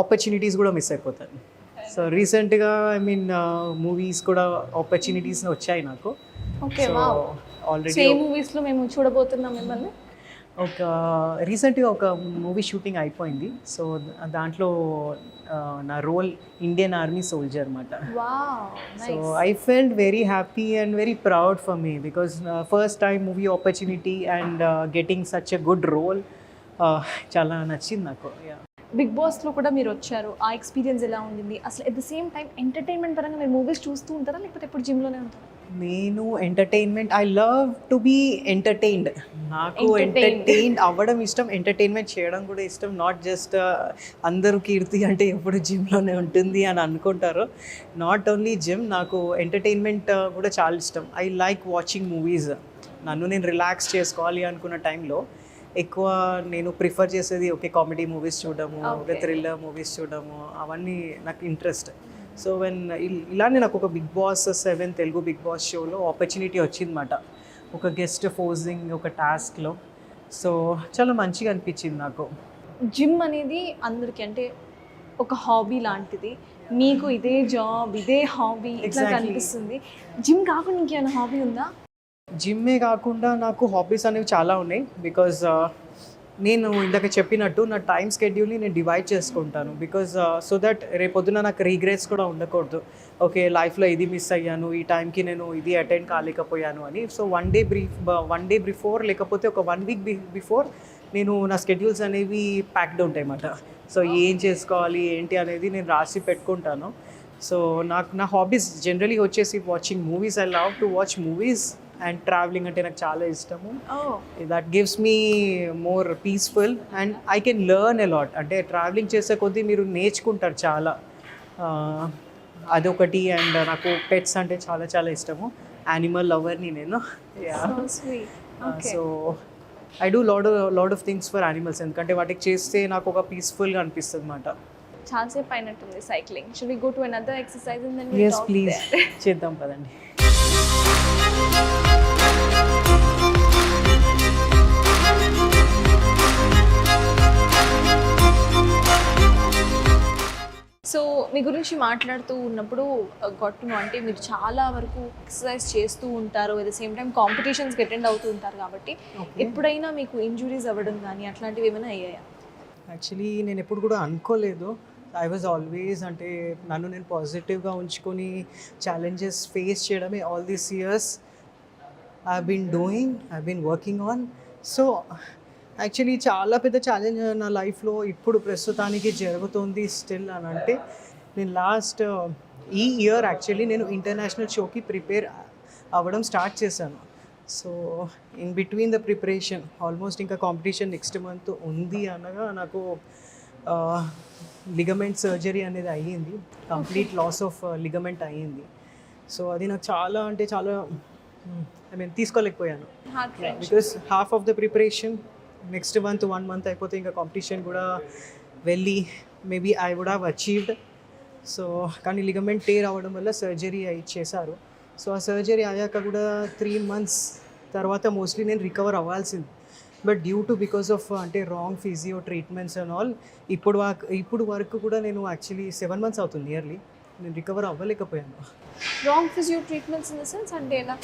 ఆపర్చునిటీస్ కూడా మిస్ అయిపోతాను. సో రీసెంట్గా మూవీస్ కూడా ఆపర్చునిటీస్ వచ్చాయి నాకు. Okay, wow. ఆల్రెడీ సేమ్ మూవీస్లో మేము చూడబోతున్నాం మిమ్మల్ని. రీసెంట్గా ఒక మూవీ షూటింగ్ అయిపోయింది. సో దాంట్లో నా రోల్ ఇండియన్ ఆర్మీ సోల్జర్ అనమాట. So I felt very happy and very proud for me, because first time movie opportunity and getting such a good role చాలా నచ్చింది నాకు. బిగ్ బాస్లో కూడా మీరు వచ్చారు, ఆ ఎక్స్పీరియన్స్ ఎలా ఉండింది అసలు? At the same time entertainment పరంగా మీరు మూవీస్ చూస్తూ ఉంటారా, లేకపోతే ఎప్పుడు జిమ్లోనే ఉంటారా? నేను entertainment, I love to be entertained. నాకు ఎంటర్టైన్డ్ అవ్వడం ఇష్టం, ఎంటర్టైన్మెంట్ చేయడం కూడా ఇష్టం. నాట్ జస్ట్ అందరూ కీర్తి అంటే ఎప్పుడు జిమ్లోనే ఉంటుంది అని అనుకుంటారు. నాట్ ఓన్లీ జిమ్, నాకు ఎంటర్టైన్మెంట్ కూడా చాలా ఇష్టం. I like watching movies. నేను రిలాక్స్ చేసుకోవాలి అనుకున్న టైంలో ఎక్కువ నేను ప్రిఫర్ చేసేది కామెడీ మూవీస్ చూడడము, థ్రిల్లర్ మూవీస్ చూడడము, అవన్నీ నాకు ఇంట్రెస్ట్. సో ఇలానే నాకు ఒక Bigg Boss 7 Telugu Bigg Boss షోలో ఆపర్చునిటీ వచ్చిందన్నమాట, ఒక గెస్ట్ ఫోజింగ్ ఒక టాస్క్లో. సో చాలా మంచిగా అనిపించింది నాకు. జిమ్ అనేది అందరికీ అంటే ఒక హాబీ లాంటిది. మీకు ఇదే జాబ్, ఇదే హాబీ ఇట్లా కనిపిస్తుంది. జిమ్ కాకుండా ఇంకేమైనా హాబీ ఉందా? జిమ్మే కాకుండా నాకు హాబీస్ అనేవి చాలా ఉన్నాయి. బికాజ్ నేను ఇందాక చెప్పినట్టు నా టైం స్కెడ్యూల్ని నేను డివైడ్ చేసుకుంటాను. బికాజ్ సో దట్ రేపొద్దున నాకు రీగ్రెట్స్ కూడా ఉండకూడదు. ఓకే, లైఫ్లో ఇది మిస్ అయ్యాను, ఈ టైంకి నేను ఇది అటెండ్ కాలేకపోయాను అని. సో వన్ డే బిఫోర్ లేకపోతే ఒక 1 వీక్ బిఫోర్ నేను నా స్కెడ్యూల్స్ అనేవి ప్యాక్డ్ ఉంటాయి అన్నమాట. సో ఏం చేసుకోవాలి ఏంటి అనేది నేను రాసి పెట్టుకుంటాను. సో నా హాబీస్ జనరలీ వచ్చేసి watching movies. I love to watch movies and travelling అంటే నాకు చాలా ఇష్టము. That gives me more peaceful and I can learn a lot. అంటే ట్రావెలింగ్ చేసే కొద్దీ మీరు నేర్చుకుంటారు చాలా, అదొకటి. అండ్ నాకు పెట్స్ అంటే చాలా చాలా ఇష్టము, యానిమల్ లవర్ని నేను. So I do lot of things for animals, ఎందుకంటే వాటికి చేస్తే నాకు ఒక పీస్ఫుల్గా అనిపిస్తుంది అన్నమాట. చాలాసేపు అయినట్టుంది cycling. Should we go to another exercise and then yes please చేద్దాం పదండి. సో మీ గురించి మాట్లాడుతూ ఉన్నప్పుడు గొట్టును అంటే మీరు చాలా వరకు ఎక్సర్సైజ్ చేస్తూ ఉంటారు, అట్ ద సేమ్ టైం కాంపిటీషన్స్కి అటెండ్ అవుతూ ఉంటారు కాబట్టి ఎప్పుడైనా మీకు ఇంజురీస్ అవ్వడం కానీ అట్లాంటివి ఏమైనా అయ్యాయా? యాక్చువల్లీ నేను ఎప్పుడు కూడా అనుకోలేదు ఐ వాజ్ ఆల్వేస్ అంటే నన్ను నేను పాజిటివ్గా ఉంచుకొని ఛాలెంజెస్ ఫేస్ చేయడమే all these years I been working on. So actually చాలా పెద్ద ఛాలెంజ్ నా లైఫ్లో ఇప్పుడు ప్రస్తుతానికి జరుగుతుంది స్టిల్ అని అంటే, నేను లాస్ట్ ఈ ఇయర్ యాక్చువల్లీ నేను ఇంటర్నేషనల్ షోకి ప్రిపేర్ అవ్వడం స్టార్ట్ చేశాను. So in between the preparation almost ఇంకా కాంపిటీషన్ నెక్స్ట్ మంత్ ఉంది అనగా నాకు లిగమెంట్ సర్జరీ అనేది అయ్యింది, కంప్లీట్ లాస్ ఆఫ్ లిగమెంట్ అయ్యింది. సో అది నాకు చాలా అంటే చాలా తీసుకోలేకపోయాను, because half of the preparation next month 1 month అయిపోతే ఇంకా కాంపిటీషన్ కూడా వెళ్ళి maybe I would have achieved. So కానీ లిగమెంట్ టేర్ అవ్వడం వల్ల సర్జరీ చేశారు. సో ఆ సర్జరీ అయ్యాక కూడా 3 months తర్వాత మోస్ట్లీ నేను రికవర్ అవ్వాల్సింది. But due to because of అంటే wrong physio treatments and all ఇప్పుడు వరకు కూడా నేను యాక్చువల్లీ 7 months అవుతుంది నియర్లీ, నేను రికవర్ అవ్వలేకపోయాను. Wrong physio treatments in the sense అంటే ఎలా?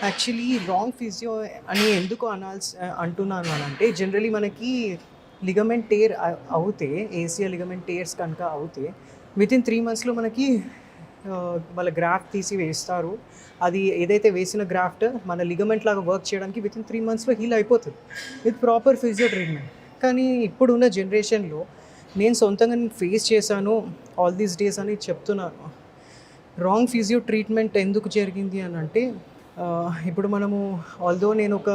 యాక్చువల్లీ రాంగ్ ఫిజియో అని ఎందుకు అంటున్నాను అని అంటే, జనరలీ మనకి లిగమెంట్ టేర్ అవుతే, ఏసియల్ లిగమెంట్ టేర్స్ కనుక అవుతే వితిన్ 3 monthsలో మనకి వాళ్ళ గ్రాఫ్ట్ తీసి వేస్తారు. అది ఏదైతే వేసిన గ్రాఫ్ట్ మన లిగమెంట్ లాగా వర్క్ చేయడానికి వితిన్ 3 monthsలో హీల్ అయిపోతుంది విత్ ప్రాపర్ ఫిజియో ట్రీట్మెంట్. కానీ ఇప్పుడున్న జనరేషన్లో నేను సొంతంగా ఫేస్ చేశాను ఆల్ దీస్ డేస్ అని చెప్తున్నాను. రాంగ్ ఫిజియో ట్రీట్మెంట్ ఎందుకు జరిగింది అని అంటే, ఇప్పుడు మనము ఆల్దో నేను ఒక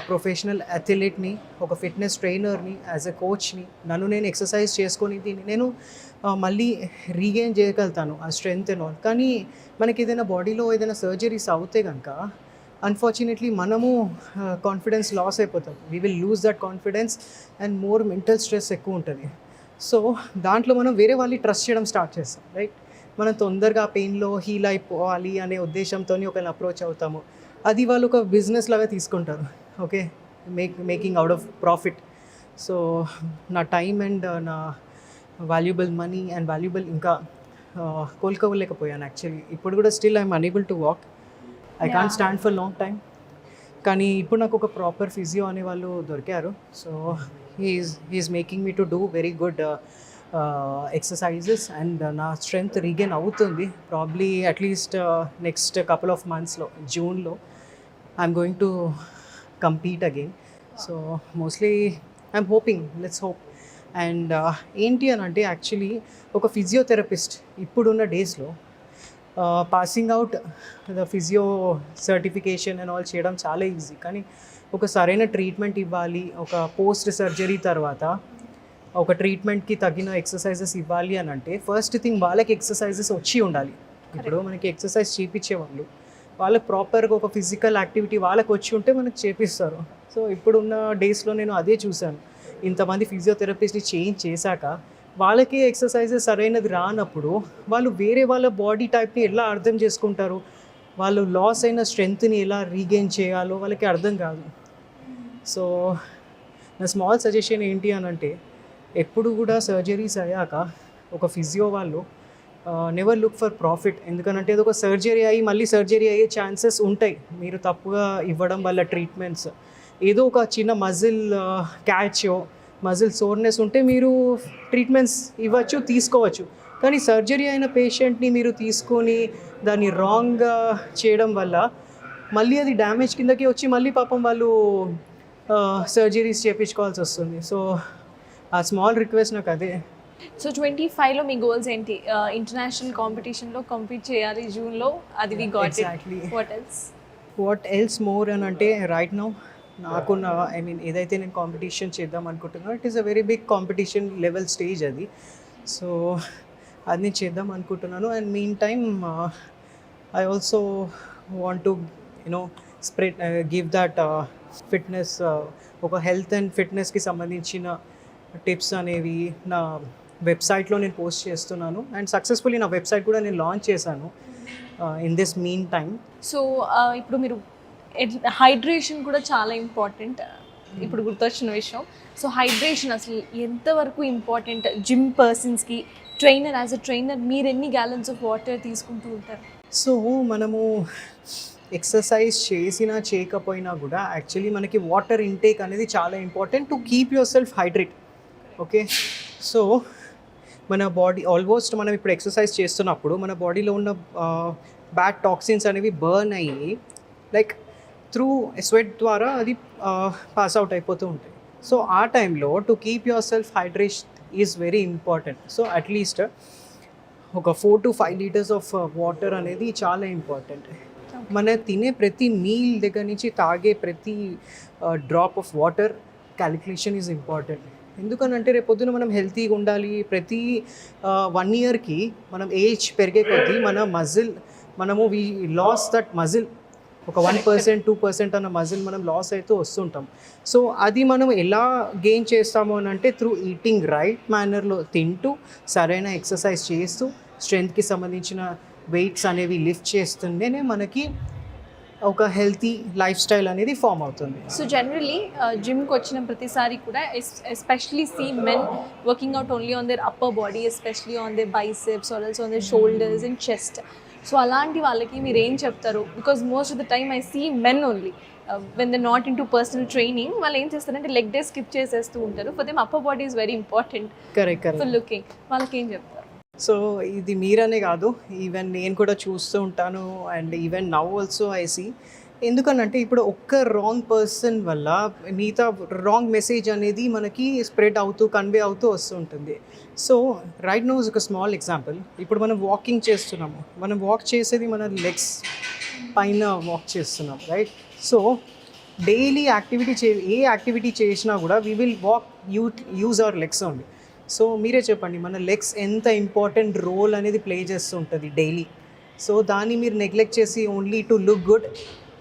ప్రొఫెషనల్ అథ్లెట్ని, ఒక ఫిట్నెస్ ట్రైనర్ని, యాజ్ ఎ కోచ్ని, నన్ను నేను ఎక్సర్సైజ్ చేసుకొని దీన్ని నేను మళ్ళీ రీగెయిన్ చేయగలుగుతాను ఆ స్ట్రెంగ్త్ అండ్ ఆల్. కానీ మనకి ఏదైనా బాడీలో ఏదైనా సర్జరీస్ అవుతే కనుక అన్ఫార్చునేట్లీ మనము కాన్ఫిడెన్స్ లాస్ అయిపోతాం. We will lose that confidence and more mental stress ఎక్కువ ఉంటుంది. సో దాంట్లో మనం వేరే వాళ్ళని ట్రస్ట్ చేయడం స్టార్ట్ చేస్తాం, రైట్? మనం తొందరగా పెయిన్లో హీల్ అయిపోవాలి అనే ఉద్దేశంతో ఒకరిని అప్రోచ్ అవుతాము. అది వాళ్ళు ఒక బిజినెస్ లాగా తీసుకుంటారు, okay, making out of profit. So నా టైం అండ్ నా వాల్యుబుల్ మనీ అండ్ వాల్యుబుల్ ఇంకా కోలుకోలేకపోయాను యాక్చువల్లీ. ఇప్పుడు కూడా still I'm unable to walk, I can't stand for long time. కానీ ఇప్పుడు నాకు ఒక ప్రాపర్ ఫిజియో అనే వాళ్ళు దొరికారు. So he's making me to do very good exercises and నా స్ట్రెంగ్త్ రీగెయిన్ అవుతుంది. Probably at least next couple of మంత్స్లో, జూన్లో I'm going to compete again. So mostly I'm hoping, let's hope. And ఏంటి అని అంటే, యాక్చువల్లీ ఒక ఫిజియోథెరపిస్ట్ ఇప్పుడున్న డేస్లో passing out the physio certification and all చేయడం చాలా ఈజీ. కానీ ఒక సరైన ట్రీట్మెంట్ ఇవ్వాలి, ఒక పోస్ట్ సర్జరీ తర్వాత ఒక ట్రీట్మెంట్కి తగిన ఎక్సర్సైజెస్ ఇవ్వాలి అని అంటే, ఫస్ట్ థింగ్ వాళ్ళకి ఎక్సర్సైజెస్ వచ్చి ఉండాలి. ఇప్పుడు మనకి ఎక్సర్సైజ్ చేయించేవాళ్ళు, వాళ్ళకి ప్రాపర్గా ఒక ఫిజికల్ యాక్టివిటీ వాళ్ళకి వచ్చి ఉంటే మనకి చేపిస్తారు. సో ఇప్పుడున్న డేస్లో నేను అదే చూశాను. ఇంతమంది ఫిజియోథెరపిస్ట్ని చేంజ్ చేశాక వాళ్ళకి ఎక్సర్సైజెస్ సరైనది రానప్పుడు వాళ్ళు వేరే వాళ్ళ బాడీ టైప్ని ఎలా అర్థం చేసుకుంటారు, వాళ్ళు లాస్ అయిన స్ట్రెంగ్త్ని ఎలా రీగెయిన్ చేయాలో వాళ్ళకి అర్థం కాదు. సో నా స్మాల్ సజెషన్ ఏంటి అని అంటే, ఎప్పుడు కూడా సర్జరీస్ అయ్యాక ఒక ఫిజియో వాళ్ళు నెవర్ లుక్ ఫర్ ప్రాఫిట్. ఎందుకంటే అది ఒక సర్జరీ అయ్యి మళ్ళీ సర్జరీ అయ్యే ఛాన్సెస్ ఉంటాయి మీరు తప్పుగా ఇవ్వడం వల్ల ట్రీట్మెంట్స్. ఏదో ఒక చిన్న మజిల్ క్యాచ్, మజిల్ సోర్నెస్ ఉంటే మీరు ట్రీట్మెంట్స్ ఇవ్వచ్చు, తీసుకోవచ్చు. కానీ సర్జరీ అయిన పేషెంట్ని మీరు తీసుకొని దాన్ని రాంగ్గా చేయడం వల్ల మళ్ళీ అది డ్యామేజ్ కిందకి వచ్చి మళ్ళీ పాపం వాళ్ళు సర్జరీస్ చేయించుకోవాల్సి వస్తుంది. సో ఆ స్మాల్ రిక్వెస్ట్ నాకు అదే. సో 25లో మీ గోల్స్ ఏంటి? ఇంటర్నేషనల్ కాంపిటీషన్లో కంపీట్ చేయాలి జూన్లో, అది we got it. Exactly. What else more అని అంటే, రైట్ నౌ నాకున్న ఏదైతే నేను కాంపిటీషన్ చేద్దాం అనుకుంటున్నాను, it is a very big competition level stage అది. సో అది నేను చేద్దాం అనుకుంటున్నాను. And mean time I also want to spread give that fitness, ఒక హెల్త్ అండ్ ఫిట్నెస్కి సంబంధించిన టిప్స్ అనేవి నా వెబ్సైట్లో నేను పోస్ట్ చేస్తున్నాను. అండ్ సక్సెస్ఫుల్లీ నా వెబ్సైట్ కూడా నేను లాంచ్ చేశాను in this mean time. So ఇప్పుడు మీరు హైడ్రేషన్ కూడా చాలా ఇంపార్టెంట్, ఇప్పుడు గుర్తొచ్చిన విషయం. సో హైడ్రేషన్ అసలు ఎంతవరకు ఇంపార్టెంట్ జిమ్ పర్సన్స్కి? ట్రైనర్, యాజ్ అ ట్రైనర్ మీరు ఎన్ని గ్యాలన్స్ ఆఫ్ వాటర్ తీసుకుంటూ ఉంటారు? సో మనము ఎక్సర్సైజ్ చేసినా చేయకపోయినా కూడా యాక్చువల్లీ మనకి వాటర్ ఇంటేక్ అనేది చాలా important to keep your self hydrate, okay? So మన బాడీ ఆల్మోస్ట్ మనం ఇప్పుడు ఎక్సర్సైజ్ చేస్తున్నప్పుడు మన బాడీలో ఉన్న బ్యాడ్ టాక్సిన్స్ అనేవి బర్న్ అయ్యి లైక్ త్రూ స్వెట్ ద్వారా అది పాస్ అవుట్ అయిపోతూ ఉంటాయి. సో ఆ టైంలో to keep your self hydration is very important. So at least ఒక 4 to 5 లీటర్స్ ఆఫ్ వాటర్ అనేది చాలా ఇంపార్టెంట్. మన తినే ప్రతి మీల్ దగ్గర నుంచి తాగే ప్రతి drop of water calculation is important. ఎందుకనంటే రేపు పొద్దున మనం హెల్తీగా ఉండాలి. ప్రతి 1 yearకి మనం ఏజ్ పెరిగే కొద్దీ మనము వీ లాస్ దట్ మజిల్, ఒక 1% 2% అన్న మజిల్ మనం లాస్ అవుతూ వస్తుంటాం. సో అది మనం ఎలా గెయిన్ చేస్తాము అని అంటే త్రూ ఈటింగ్ రైట్ మేనర్లో తింటూ సరైన ఎక్సర్సైజ్ చేస్తూ స్ట్రెంగ్త్కి సంబంధించిన వెయిట్స్ అనేవి లిఫ్ట్ చేస్తుంటేనే మనకి ఒక హెల్తీ లైఫ్ స్టైల్ అనేది ఫామ్ అవుతుంది. సో జనరలీ జిమ్కి వచ్చిన ప్రతిసారి కూడా especially see men working out only on their upper body, especially on their biceps or also on their shoulders and chest. So అలాంటి వాళ్ళకి మీరు ఏం చెప్తారు? Because most of the time I see men only when they not in to personal training, వాళ్ళు ఏం చేస్తారంటే leg day skip చేసేస్తూ ఉంటారు. For them upper body is very important for looking. వాళ్ళకి ఏం చెప్తారు? సో ఇది మీరనే కాదు, ఈవెన్ నేను కూడా చూస్తూ ఉంటాను and even now also I see. ఎందుకనంటే ఇప్పుడు ఒక్క రాంగ్ పర్సన్ వల్ల మిగతా రాంగ్ మెసేజ్ అనేది మనకి స్ప్రెడ్ అవుతూ కన్వే అవుతూ వస్తుంటుంది. సో రైట్ నౌ ఒక స్మాల్ ఎగ్జాంపుల్. ఇప్పుడు మనం వాకింగ్ చేస్తున్నాము, మనం వాక్ చేసేది మన లెగ్స్ పైన వాక్ చేస్తున్నాం, రైట్? సో డైలీ ఏ యాక్టివిటీ చేసినా కూడా we will use our legs only. So మీరే చెప్పండి, మన లెగ్స్ ఎంత ఇంపార్టెంట్ రోల్ అనేది ప్లే చేస్తూ ఉంటుంది డైలీ. సో దాన్ని మీరు నెగ్లెక్ట్ చేసి only to look good,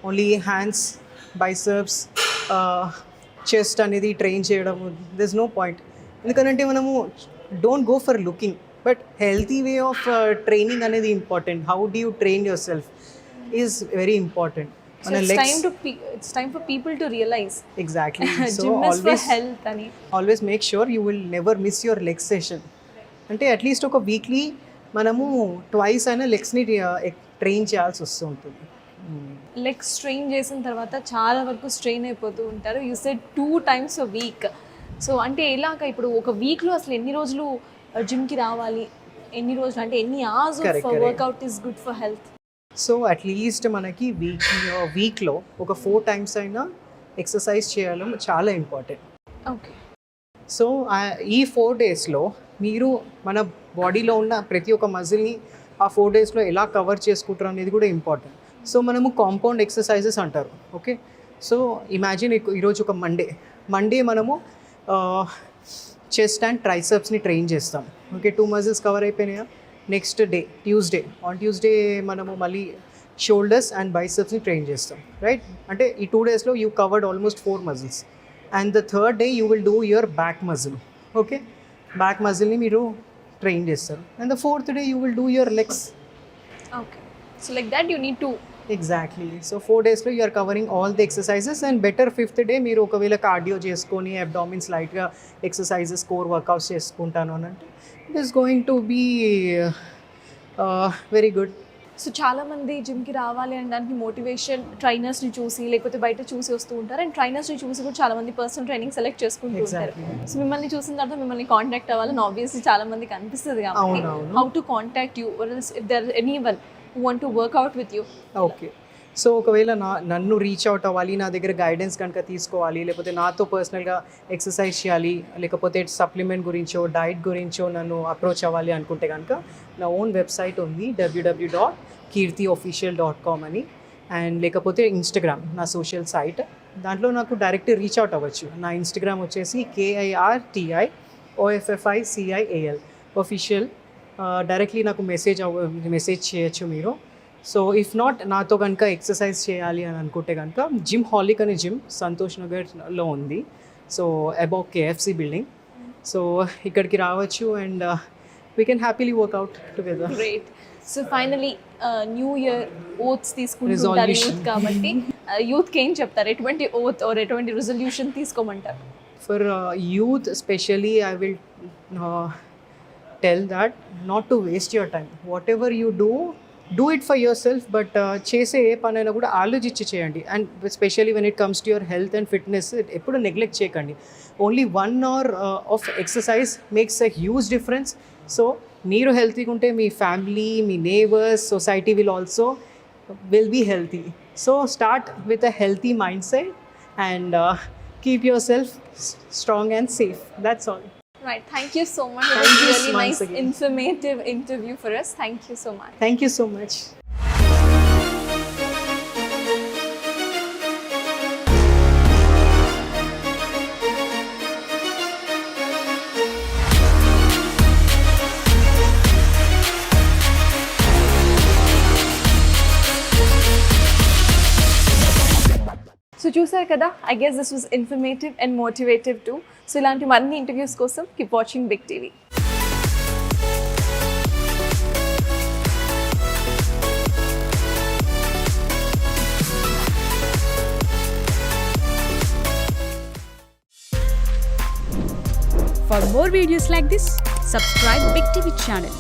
only hands, biceps, chest అనేది ట్రైన్ చేయడం, దిస్ నో పాయింట్. ఎందుకంటే మనము don't go for looking, but healthy way of training అనేది important. How do you train yourself is very important. It's time for people to realize. Exactly. So Gym is for health ani. Always make sure you will never miss your leg session. అంటే at least ఒక weekly మనము twice అయినా లెగ్స్ని train చేయాల్సి వస్తుంటుంది. Legs train చేసిన తర్వాత చాలా వరకు స్ట్రెయిన్ అయిపోతూ ఉంటారు. You said 2 times a week. So అంటే ఎలాగ ఇప్పుడు ఒక వీక్లో అసలు ఎన్ని రోజులు జిమ్కి రావాలి, ఎన్ని రోజులు అంటే ఎన్ని hours of work out is good for health? So at least మనకి వీక్లో ఒక 4 times అయినా ఎక్సర్సైజ్ చేయడం చాలా ఇంపార్టెంట్. ఓకే. సో ఈ 4 daysలో మీరు మన బాడీలో ఉన్న ప్రతి ఒక్క మజిల్ని ఆ 4 daysలో ఎలా కవర్ చేసుకుంటారు అనేది కూడా ఇంపార్టెంట్. సో మనము కాంపౌండ్ ఎక్సర్సైజెస్ అంటారు. ఓకే. సో ఇమాజిన్ ఈరోజు ఒక మండే మనము చెస్ట్ అండ్ ట్రైసెప్స్ని ట్రైన్ చేస్తాం. ఓకే, 2 muscles కవర్ అయిపోయినాయా? నెక్స్ట్ డే ట్యూస్డే మనము మళ్ళీ షోల్డర్స్ అండ్ బైసెప్స్ని ట్రైన్ చేస్తాం, రైట్? అంటే ఈ 2 daysలో you covered almost 4 muscles. And the third day you will do your back muscle. Okay, back మజిల్ని మీరు ట్రైన్ చేస్తారు. And the 4th day you will do your legs. Okay. So like that you need to exactly. So 4 daysలో you are covering all the exercises. And better 5th day మీరు ఒకవేళ cardio చేసుకొని అబ్డామిన్స్ లైట్గా exercises core workouts చేసుకుంటాను అని అంటే it is going to be very good. So చాలామంది జిమ్కి రావాలి అనడానికి మోటివేషన్ ట్రైనర్స్ని చూసి లేకపోతే బయట చూసి వస్తూ ఉంటారు. అండ్ ట్రైనర్స్ని చూసి కూడా చాలామంది పర్సనల్ ట్రైనింగ్ సెలెక్ట్ చేసుకుంటూ ఉంటారు. సో మిమ్మల్ని చూసిన తర్వాత మిమ్మల్ని కాంటాక్ట్ అవ్వాలని ఆబ్వియస్లీ చాలా మందికి అనిపిస్తుంది కాబట్టి how to contact you or if there anyone who want to work out with you? Okay. So ఒకవేళ నన్ను రీచ్ అవుట్ అవ్వాలి, నా దగ్గర గైడెన్స్ కనుక తీసుకోవాలి, లేకపోతే నాతో పర్సనల్గా ఎక్సర్సైజ్ చేయాలి, లేకపోతే సప్లిమెంట్ గురించో డైట్ గురించో నన్ను అప్రోచ్ అవ్వాలి అనుకుంటే కనుక నా ఓన్ వెబ్సైట్ ఉంది www.kirtiofficial.com అని. అండ్ లేకపోతే ఇన్స్టాగ్రామ్ నా సోషల్ సైట్, దాంట్లో నాకు డైరెక్ట్ రీచ్ అవుట్ అవ్వచ్చు. నా ఇన్స్టాగ్రామ్ వచ్చేసి KIRTIOFFICIAL official. డైరెక్ట్లీ నాకు మెసేజ్ చేయొచ్చు మీరు. సో ఇఫ్ నాట్ నాతో కనుక ఎక్సర్సైజ్ చేయాలి అని అనుకుంటే కనుక జిమ్ హాలిక్ అనే జిమ్ సంతోష్ నగర్లో ఉంది. So above KFC building. So ఇక్కడికి రావచ్చు and we can happily workout together. Great. So finally new year oaths తీసుకుంటుంటారు యూత్ కాబట్టి యూత్కి ఏం చెప్తారు? ఎటువంటి ఓత్ ఆర్ ఎటువంటి రిజల్యూషన్ తీసుకోమంటారు? For youth especially I will tell that not to waste your time. Whatever you do it for yourself, but చేసే ఏ పనైనా కూడా ఆలోచించి చేయండి. And specially when it comes to your health and fitness ఎప్పుడు neglect చేయకండి. Only 1 hour of exercise makes a huge difference so మీరు హెల్తీగా ఉంటే మీ ఫ్యామిలీ, మీ neighbours, society will be healthy. So start with a healthy mindset and keep yourself strong and safe. That's all. Right. Thank you so much. It Thank was you really once nice, again. informative interview for us. Thank you so much. Thank you so much. So చూసారు కదా, I guess this was informative and motivative to. So ఇలాంటి మరిన్ని interviews కోసం keep watching big TV. For more videos like this, subscribe Big TV channel.